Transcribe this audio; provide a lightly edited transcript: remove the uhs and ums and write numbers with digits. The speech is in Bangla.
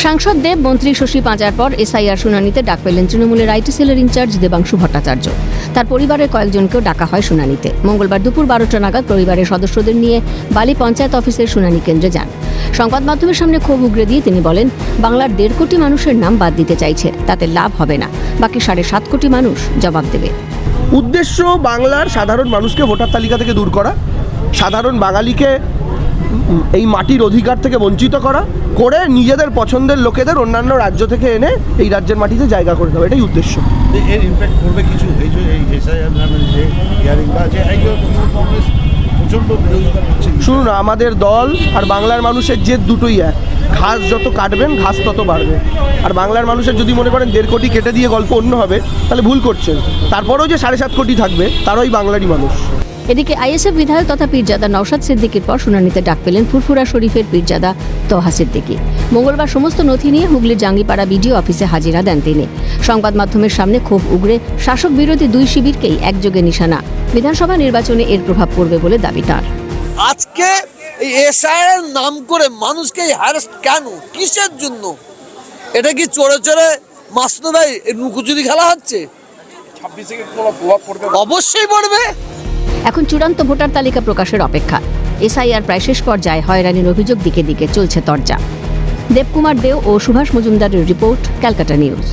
সাংসদ দেব মন্ত্রী শশী পাঁজার পর এসআইআর শুনানিতে ডাক পেলেন তৃণমূলের আইটি সেলের ইনচার্জ দেবাংশু ভট্টাচার্য। তার পরিবারের কয়েকজনকেও ডাকা হয় শুনানিতে। মঙ্গলবার দুপুর 12টা নাগাদ পরিবারের সদস্যদের নিয়ে বালি পঞ্চায়েত অফিসের শুনানি কেন্দ্রে যান। সংবাদ মাধ্যমের সামনে ক্ষোভ উগরে দিয়ে তিনি বলেন, বাংলার 1.5 কোটি মানুষের নাম বাদ দিতে চাইছে, তাতে লাভ হবে না, বাকি 7.5 কোটি মানুষ জবাব দেবে। উদ্দেশ্য বাংলার সাধারণ মানুষকে ভোটার তালিকা থেকে দূর করা, সাধারণ বাঙালিকে এই মাটির অধিকার থেকে বঞ্চিত করা, করে নিজেদের পছন্দের লোকেদের অন্যান্য রাজ্য থেকে এনে এই রাজ্যের মাটিতে জায়গা করে দেওয়া, এটাই উদ্দেশ্য। এর ইম্প্যাক্ট করবে কিছু এই যে এসআইআর নামের যে হিয়ারিং বা যে কংগ্রেস প্রচণ্ড বিরোধিতা করছে। শুনুন, আমাদের দল আর বাংলার মানুষের জেদ দুটোই এক। ঘাস যত কাটবেন ঘাস তত বাড়বে। আর বাংলার মানুষের যদি মনে করেন 1.5 কোটি কেটে দিয়ে গল্প অন্য হবে, তাহলে ভুল করছেন। তারপরেও যে 7.5 কোটি থাকবে তারাই বাংলারই মানুষ। এদিকে আইএসএফ বিধায়ক তথা পীরজাদা নওশাদ সিদ্দিকীর পর শুনানিতে ডাক পেলেন ফুরফুরা শরীফের পীরজাদা তহা সিদ্দিকী। মঙ্গলবার সমস্ত নথি নিয়ে হুগলির জাঙ্গিপাড়া বিডিও অফিসে হাজিরা দেন তিনি। সংবাদ মাধ্যমের সামনে ক্ষোভ উগরে শাসক বিরোধী দুই শিবিরকেই একযোগে নিশানা। বিধানসভা নির্বাচনে এর প্রভাব পড়বে বলে দাবি তাঁর। আজকে এই এসআইআর নাম করে মানুষকে হ্যারাস কেন, কিসের জন্য? এটা কি চোরে চোরে মাসুদ ভাই লুকোচুরি খেলা হচ্ছে? 26 কোনো প্রভাব পড়বে? অবশ্যই পড়বে। এখন চূড়ান্ত ভোটার তালিকা প্রকাশের অপেক্ষা। এসআইআর প্রায় শেষ পর্যায়ে, হয়রানির অভিযোগ দিকে দিকে চলছে তরজা। দেবকুমার দেও ও সুভাষ মজুমদারের রিপোর্ট, ক্যালকাটা নিউজ।